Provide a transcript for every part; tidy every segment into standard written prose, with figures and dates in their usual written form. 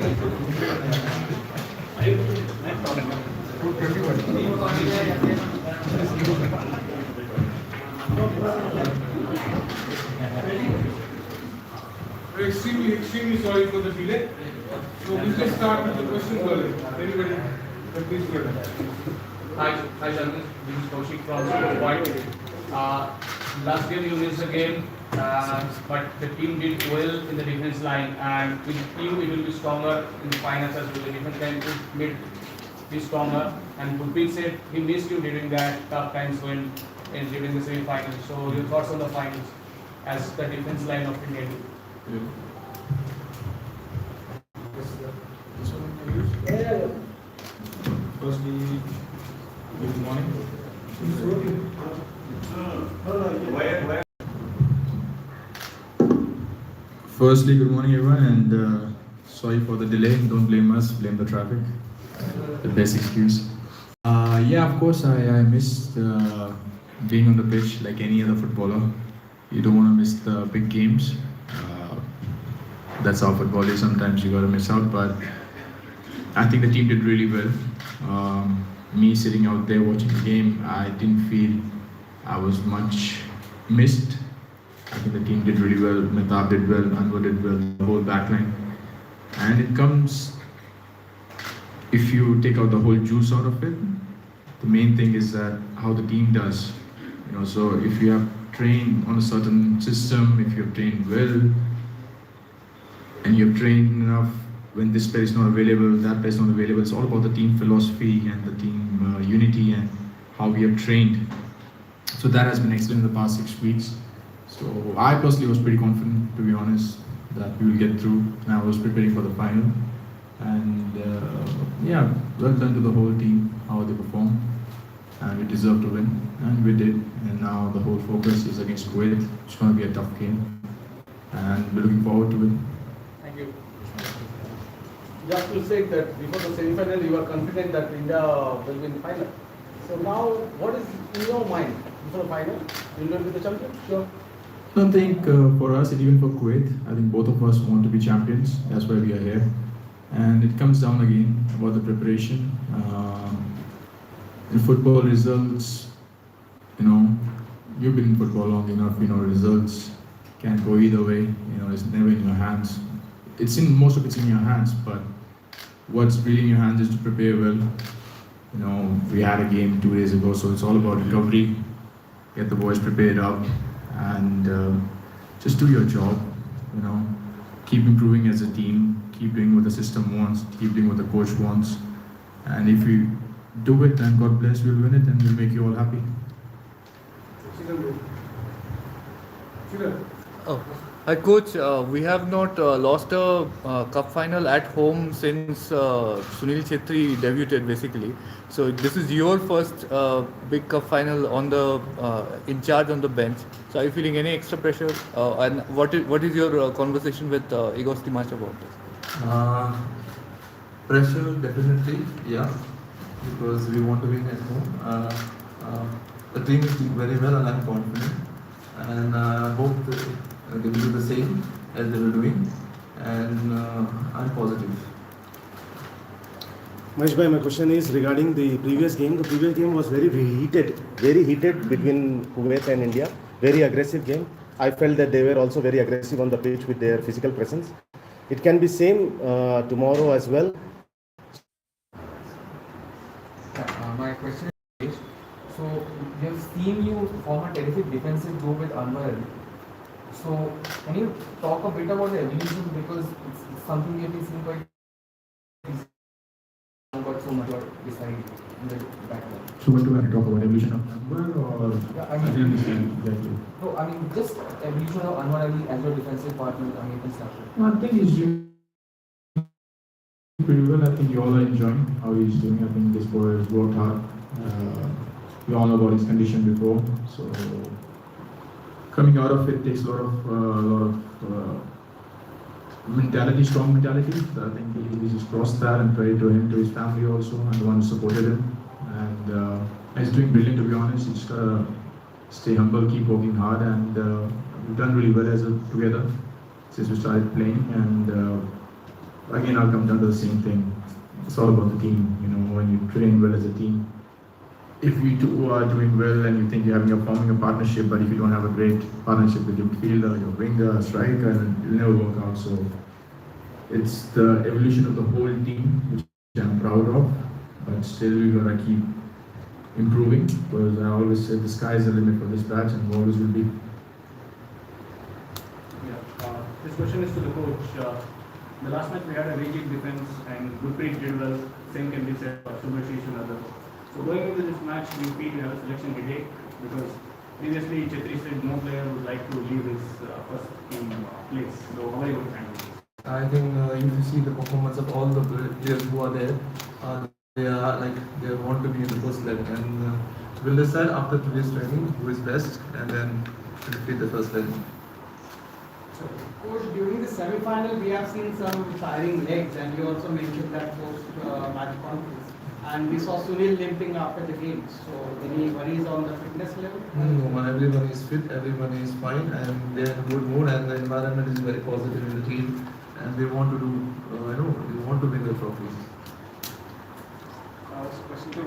We're extremely sorry for the delay. So we'll just start with the questions early. Anybody, please go ahead. Hi, Sandesh. This is Kaushik from Kuwait. Last game you missed the game, but the team did well in the defense line, and with you it will be stronger in the finals as well. The defense line will be stronger. And Gurpreet said he missed you during that tough times when during the semi-finals. So your thoughts on the finals as the defense line of India? Firstly, good morning. Firstly, good morning everyone, and sorry for the delay. Don't blame us, blame the traffic. The best excuse. Yeah, of course, I missed being on the pitch like any other footballer. You don't want to miss the big games. That's how football is. Sometimes you gotta miss out, but I think the team did really well. Me sitting out there watching the game, I didn't feel I was much missed. I think the team did really well. Mehtab did well, Anwar did well, the whole backline. And it comes, if you take out the whole juice out of it, the main thing is that how the team does. So if you have trained on a certain system, if you have trained well, and you have trained enough, when this player is not available, that player is not available, it's all about the team philosophy and the team unity and how we have trained. So that has been excellent in the past 6 weeks. So I personally was pretty confident, to be honest, that we will get through. And I was preparing for the final. And yeah, well done to the whole team, how they performed. And we deserved to win, and we did. And now the whole focus is against Kuwait. It's going to be a tough game, and we're looking forward to it. Thank you. Just to say that before the semi-final, you are confident that India will win the final. So now, what is in your mind before the final? India will be the champion? Sure. I don't think for us, and even for Kuwait, I think both of us want to be champions. That's why we are here. And it comes down again about the preparation. In football results, you've been in football long enough, results can go either way. It's never in your hands. Most of it's in your hands, but what's really in your hands is to prepare well. We had a game 2 days ago, so it's all about recovery. Get the boys prepared up and just do your job. Keep improving as a team, keep doing what the system wants, keep doing what the coach wants. And if we do it, then God bless, we'll win it and we'll make you all happy. Oh. Hi coach, we have not lost a cup final at home since Sunil Chetri debuted basically. So this is your first big cup final on the in charge on the bench. So are you feeling any extra pressure? And what is your conversation with Igor Stimac about this? Pressure, definitely, yeah, because we want to win at home. The team is doing very well and I'm confident. And I hope they will do the same as they were doing, and I'm positive. Mahesh bhai, my question is regarding the previous game. The previous game was very heated between Kuwait and India. Very aggressive game. I felt that they were also very aggressive on the pitch with their physical presence. It can be same tomorrow as well. My question is, so we have seen you form a terrific defensive duo with Anwar Ali. So can you talk a bit about the evolution, because it's something we have been seeing quite got so much beside in the background. So what do I talk about, evolution of Anwar or? Yeah, I didn't understand exactly. No, I mean just evolution of Anwar Ali as your defensive partner. I mean, stuff. No, I think he's doing pretty well. I think you all are enjoying how he's doing. I think this boy has worked hard. We all know about his condition before, so coming out of it takes a lot of mentality, strong mentality. So I think he just crossed that, and credit to him, to his family also, and the one who supported him. And he's doing brilliant, to be honest. He's gotta stay humble, keep working hard, and we've done really well together since we started playing. And Again, I'll come down to the same thing. It's all about the team. You know, when you train well as a team, if you two are doing well and you think you're forming a partnership, but if you don't have a great partnership with your fielder, your winger, striker, it'll never work out. So it's the evolution of the whole team, which I'm proud of, but still we gotta keep improving, because I always said the sky is the limit for this batch and always will be. Yeah, this question is to the coach. The last match we had a very good defense and Gurpreet did well. Same can be said for Subhashish and others. So going into this match, do you feel you have a selection headache? Because previously Chetri said no player would like to leave his first team place. So how are you going to handle this? I think if you see the performance of all the players who are there, they want to be in the first 11, and we'll decide after today's training who is best, and then we'll play the first 11. So, coach, during the semi-final, we have seen some tiring legs, and you also mentioned that post-match conference. And we saw Sunil limping after the game. So, any worries on the fitness level? No, everyone is fit, everyone is fine, and they are in a good mood, and the environment is very positive in the team, and they want to do, they want to win the trophy. Question to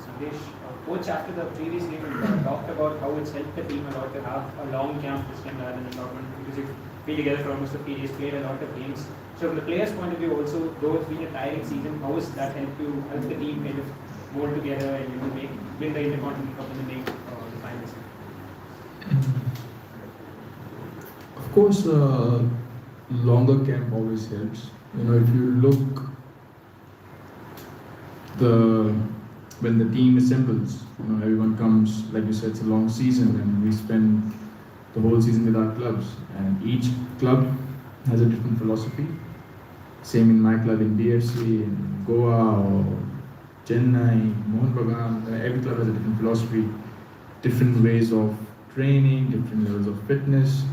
Sandesh. Coach, after the previous game, talked about how it's helped the team a lot to have a long camp this time rather than a tournament, because you've been together for almost 50 days, played a lot of games. So from the players' point of view also, though it's been a tiring season, how has that helped the team kind of mold together and win the Intercontinental Cup and then make the finals? Of course, longer camp always helps. You know, if you look, when the team assembles, you know, everyone comes, like you said, it's a long season, and we spend the whole season with our clubs, and each club has a different philosophy. Same in my club in DFC, in Goa, or Chennai, Mohun Bagan, every club has a different philosophy, different ways of training, different levels of fitness.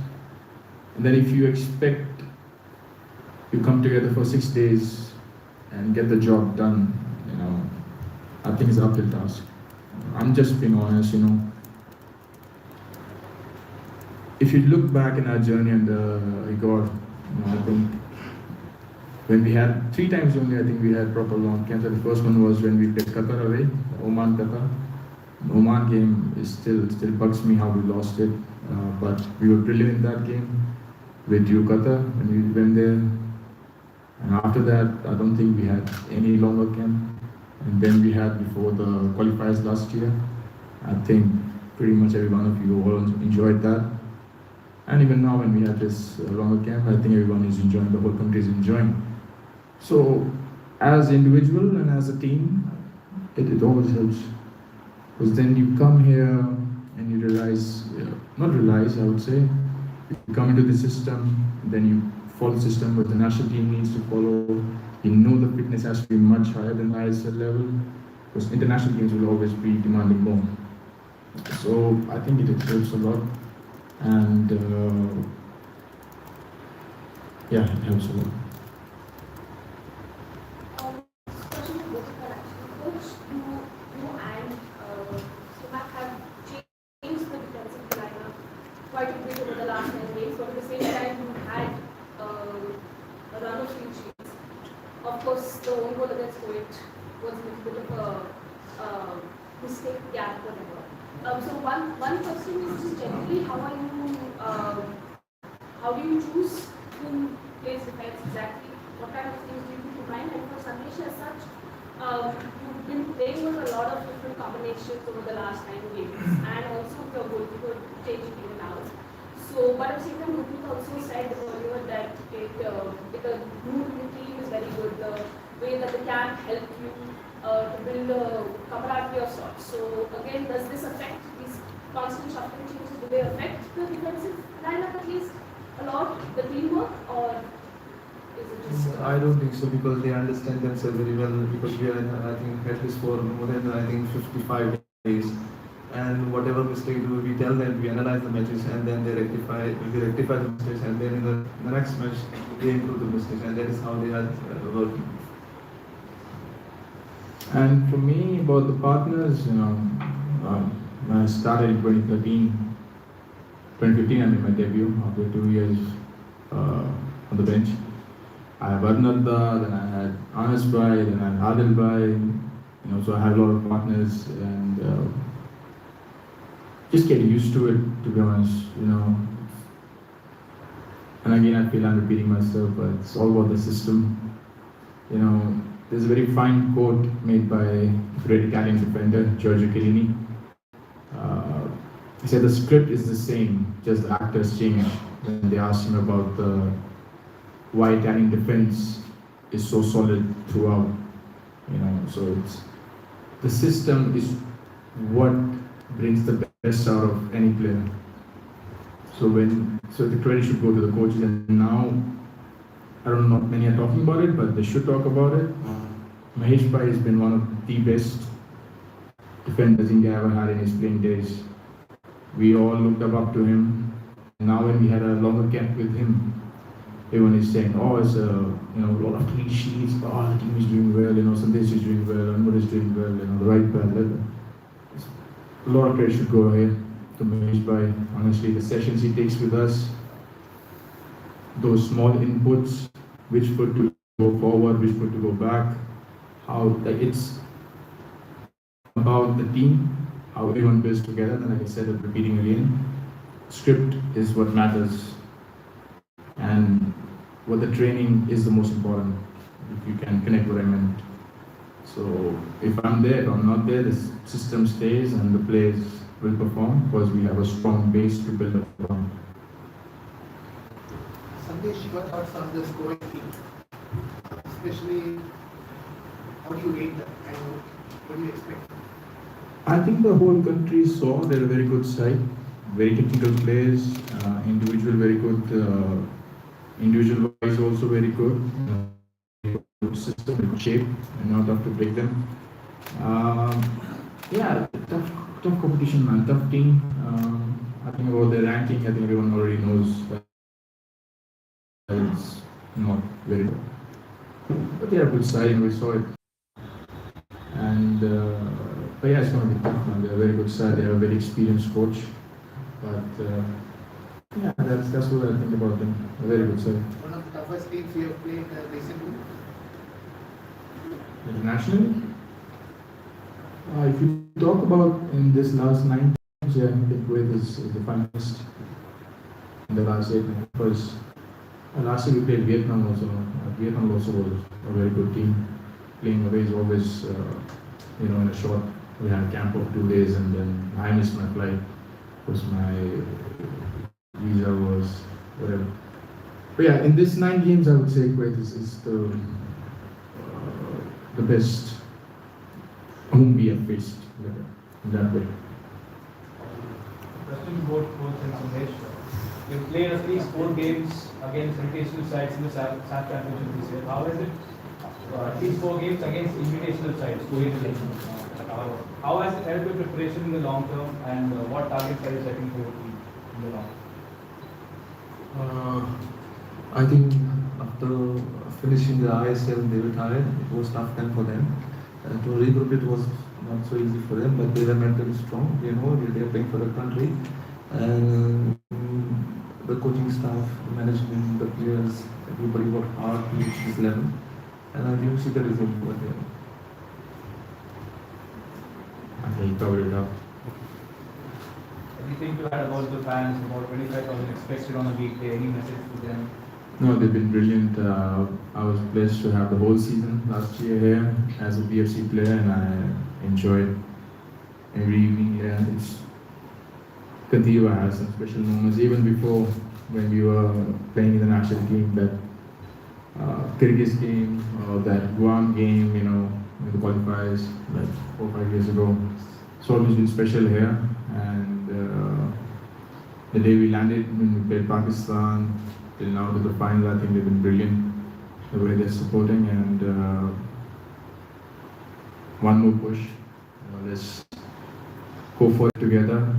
And then if you expect you come together for 6 days and get the job done, you know, I think it's an uphill task. I'm just being honest, you know. If you look back in our journey under Igor, you know, I think when we had 3 times only, I think we had proper long camps. The first one was when we played Qatar away, Oman, Qatar. The Oman game is still bugs me how we lost it, but we were brilliant in that game with you, Qatar, when we went there. And after that, I don't think we had any longer camp. And then we had before the qualifiers last year. I think pretty much every one of you all enjoyed that. And even now when we have this longer camp, I think everyone is enjoying, the whole country is enjoying. So as individual and as a team, it always helps. Because then you come here and you realize, not realize, I would say, you come into the system, then you follow the system what the national team needs to follow. You know the fitness has to be much higher than the ISL level, because international games will always be demanding more. So I think it helps a lot, and yeah, it helps a lot. Question to both of you actually. Coach, you and Sumak have changed the defensive lineup quite a bit over the last 10 games, but at the same time you had a run of clean sheets. Of course, the own goal against Kuwait was a little bit of a mistake, gap, whatever. So one question is just generally, how do you choose who plays defense exactly? What kind of things do you keep in mind? And for Sandesh as such, you've been playing with a lot of different combinations over the last 9 games, and also your goalkeeper changing even out. So, but at the same time, Gurpreet also said earlier that the mood in the team is very good. The way that the camp helped you to build a camaraderie of sorts. So, again, does this affect these constant shuffling changes? Do they affect the defensive lineup at least a lot, the teamwork, or is it just? I don't think so, because they understand themselves very well, because we are in, I think, at least for more than 55 days. And whatever mistake we tell them, we analyze the matches, and then we rectify the mistakes, and then in the next match they improve the mistakes, and that is how they are working. And for me, about the partners, you know, when I started in 2015 I made my debut after 2 years on the bench. I have Arnalda, then I had Anas Bhai, then I had Adil Bhai, so I had a lot of partners and just getting used to it, to be honest. And again, I feel I'm repeating myself, but it's all about the system. There's a very fine quote made by a great Italian defender, Giorgio Chiellini. He said the script is the same, just the actors change. When they asked him about why Italian defense is so solid throughout, so the system is what brings the best out of any player. So the credit should go to the coaches, and now I don't know, not many are talking about it, but they should talk about it. Mahesh Bhai has been one of the best defenders India ever had in his playing days. We all looked up to him. Now when we had a longer camp with him, everyone is saying, oh, it's a lot of clean sheets, oh, the team is doing well, Sandesh is doing well, Anwar is doing well, the right back. A lot of credit should go ahead to Mahesh Bhai. Honestly, the sessions he takes with us, those small inputs, which foot to go forward, which foot to go back, it's about the team, how everyone builds together. And like I said, I'm repeating again, script is what matters, and what the training is the most important, if you can connect what I meant. So if I'm there, if I'm not there, the system stays and the players will perform because we have a strong base to build upon. Sandesh, your thoughts on this Kuwait team? Especially, how do you rate them and what do you expect? I think the whole country saw they're a very good side, very technical players, individual very good, individual wise also very good. Good system, good shape, and not tough to break them. Tough competition, man, tough team. I think about their ranking, I think everyone already knows that it's not very good. But they are a good side, and we saw it. And but yeah, it's going to be tough, man. They're a very good side. They have a very experienced coach. But that's what I think about them. A very good side. One of the toughest teams you have played recently? Internationally? If you talk about in this last 9 games, I think Kuwait is the finalist in the last 8 because last year we played Vietnam also. Vietnam also was a very good team. Playing away is always, in a short, we had a camp of 2 days and then I missed my flight because my visa was whatever. But yeah, in this 9 games, I would say Kuwait is the best whom we have faced in that way. Question to both coach and Sandesh. You've played at least 4 games against invitational sides in the SAFF Championship this year. How is it? At least 4 games against invitational sides, how has it helped your preparation in the long term, and what targets are you setting for your team in the long term? I think after finishing the ISL, they retired. It was tough time for them. To regroup it was not so easy for them, but they were mentally strong. They are playing for the country. And the coaching staff, the management, the players, everybody worked hard to reach this level. And I think see the result over there. I think you covered it up. Anything to add about the fans, about 25,000 expected on a weekday, any message to them? No, they've been brilliant. I was blessed to have the whole season last year here as a BFC player, and I enjoyed every evening here. Kanteerava has some special moments, even before when we were playing in the national team, that Kyrgyz game, or that Guam game, in the qualifiers, like 4 or 5 years ago. It's always been special here, and the day we landed when we played Pakistan, till now to the final, I think they've been brilliant, the way they're supporting, and one more push. Let's go for it together,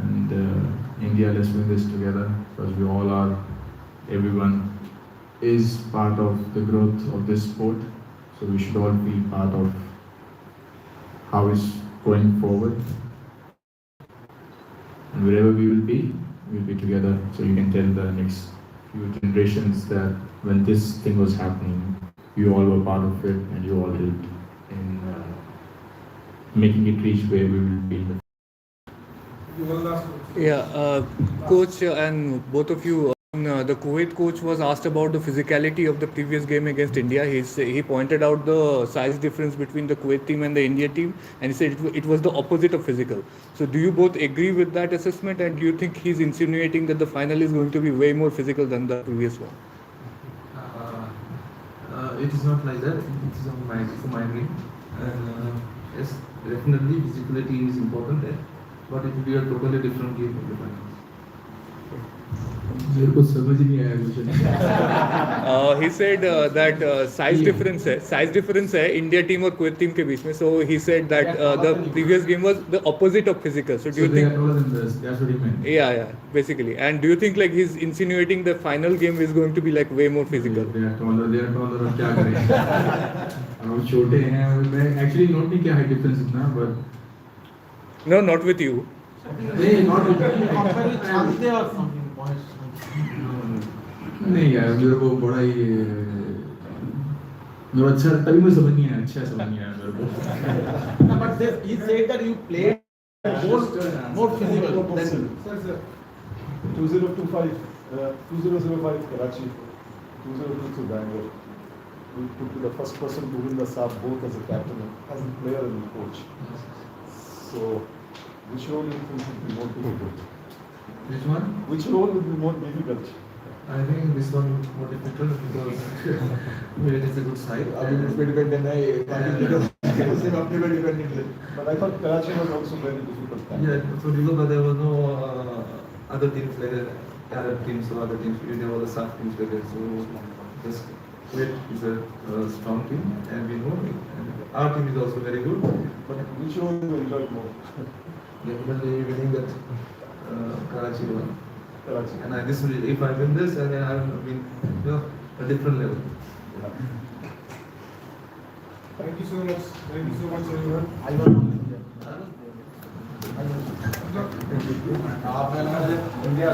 and India, let's win this together, because we all are, everyone is part of the growth of this sport, so we should all be part of how it's going forward. And wherever we will be together, so you can tell the next few generations that when this thing was happening, you all were part of it and you all helped in making it reach where we will be in the Coach, and both of you, the Kuwait coach was asked about the physicality of the previous game against India. He pointed out the size difference between the Kuwait team and the India team, and he said it was the opposite of physical. So, do you both agree with that assessment, and do you think he's insinuating that the final is going to be way more physical than the previous one? It is not like that. It is a mind game. And yes, definitely physicality is important there, but it will be a totally different game in the finals. मेरे को समझ नहीं आया कुछ He said that size difference है India team और Kuwait team के बीच में. So he said that the previous game was the opposite of physical. So do you they think? are taller than this. That's what he meant. Yeah, basically. And do you think like he's insinuating the final game is going to be like way more physical? They are taller. और क्या करें? और छोटे हैं. मैं actually not नहीं क्या height difference इतना, but No, not with you. नहीं not with me. नहीं यार मेरे को बड़ा ही मेरा अच्छा तभी मैं समझ नहीं आया अच्छा समझ नहीं आया मेरे को No, but he said that you played more physical than. Sir, 2025, 2005 Karachi, 2022 Bangalore. We could be the first person to win the SAFF both as a captain, as a player and a coach. So, which role do you think would be more difficult? Which one? Which role would be more difficult? I think this one is more difficult because it is a good side. But I thought Karachi was also very difficult. Yeah, so because but there was no other teams like Arab teams or other teams. There were the SAFF teams like that. So just Kuwait is a strong team, and we know it. And our team is also very good. But which role do you enjoy more? Definitely winning that Karachi one. Karachi. And this will, if I win this, and then I will win, a different level. Thank you so much. Thank you so much, everyone. India,